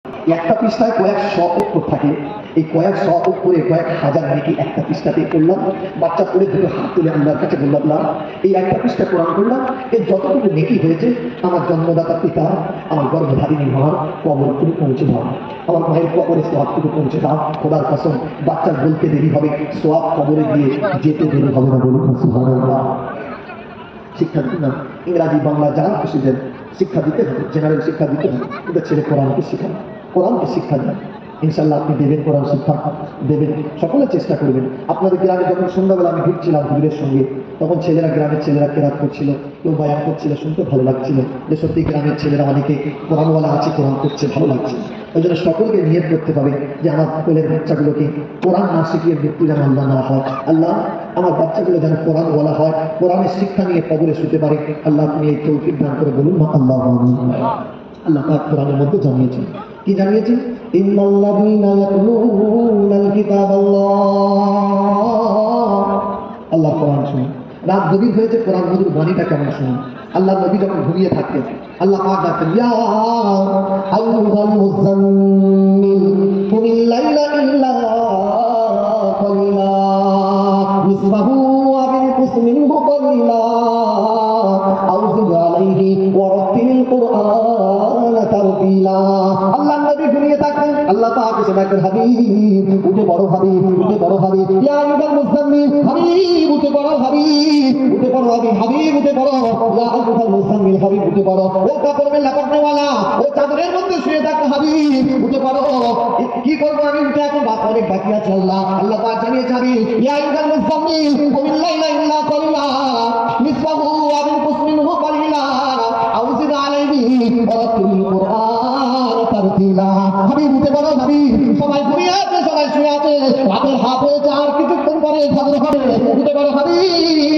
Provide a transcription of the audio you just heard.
একটা পৃষ্ঠায় কয়েক শ অক্ষর থাকে, এই কয়েক শ অক্ষরে কয়েক হাজার নেকি একটা পৃষ্ঠাতে করলাম। বাচ্চা পড়ে দুটো হাত তুলে আল্লাহর কাছে বললাম, এই একটা পৃষ্ঠা কোরআন করলাম, এর যতটুকু নেকি হয়েছে আমার জন্মদাতা পিতা, আমার গর্ভধারিণী মার কবরটুকু পৌঁছে দাও, আমার মায়ের কবরে সোয়াবটুকু পৌঁছে দাও। খোদার কসম, বাচ্চার বলতে দেরি হবে, সোয়াব কবরে গিয়ে যেতে দেরি হবে না। বলুন সুবহানাল্লাহ। শিক্ষা দিতে না, ইংরাজি বাংলা যা খুশি দেন, শিক্ষা দিতে হবে, জেনারেল শিক্ষা দিতে হবে, কিন্তু ছেলে কোরআনকে শিখান, কোরআনকে শিক্ষা দেন। ইনশাল্লাহ আপনি দেবেন, কোরআন শিক্ষা দেবেন, সকলে চেষ্টা করবেন। আপনাদের গ্রামে যখন সন্ধ্যাবেলা আমি ঘুরছিলাম হুজুরের সঙ্গে, তখন ছেলেরা, গ্রামের ছেলেরা কেরাত করছিল, কেউ বায়ান করছিল, শুনতে ভালো লাগছিল যে সত্যি গ্রামের ছেলেরা অনেকে কোরআনওয়ালা আছে, কোরআন করছে, ভালো লাগছে। ওই জন্য সকলকে নিয়ত করতে হবে যে আমার কোলের বাচ্চাগুলোকে কোরআন না শিখিয়ে মৃত্যু যেন আল্লাহ না হয়। আল্লাহ আমার বাচ্চাগুলো যেন কোরআন বলা হয়, কোরআনের শিক্ষা নিয়ে কবরে শুতে পারে। আল্লাহ তুমি এই তৌফিক দান করে বলুন না আল্লাহ আমিন। আল্লাহ পাক কোরআনের মধ্যে জানিয়েছেন, কি জানিয়েছেন? ইন্নাল্লাযীনা ইয়াতলুনাল কিতাবাল্লাহ। আল্লাহ কোরআন শুনুন, রাত গভীর হয়েছে, কোরআন মধুর বাণীটা কেমন শুনুন। আল্লাহ নবী যখন ঘুমিয়ে থাকতেন, আল্লাহ পাক ডাকতেন, ইয়া আইয়ুহাল মুযাম্মিল কুমিল লাইলা ইল্লা কালিলা নিসফাহু আও ইনকুস মিনহু কালিলা আও জিদ আলাইহি ওয়া রাত্তিলিল কুরআন তারতিলা। আল্লাহ নবী ঘুমিয়ে থাকতেন, আল্লাহ পাক এসে ডাকতেন, হাবিব উঠে পড়ো, হাবিব উঠে পড়ো, হাবিব ইয়া আইয়ুহাল মুযাম্মিল, হাবিব উঠে পড়ো, হাবিব উঠে পড়ো, হাবিব হাবিব উঠে পড়ো, ইয়া আইয়ুহাল মুযাম্মিল, হাবিব উঠে পড়ো। ও কাপড় में लपटने वाला, ও চাদরের মধ্যে শুয়ে থাকো, হাবিব উঠে পড়ো। কি করবো আমি উঠে, এখন অনেক বাকি আছে। আল্লাহ আল্লাহ পাক জানিয়ে যাবি, ইয়া আইয়ুহাল মুযাম্মিল কুমিল লাইলা ইল্লা কালিলা নিসফাহু আও ইনকুস মিনহু কালিলা আও জিদ আলাইহি ওয়া রাত্তিলিল কুরআন তারতিলা। হাবিব উঠে পড়ো, হাবিব সবাই ঘুমিয়ে আছে, সবাই শুয়ে আছে, রাতের হাফ হয়েছে, আর কিছুক্ষণ পরে ফজর হবে, উঠে পড়ো হাবিব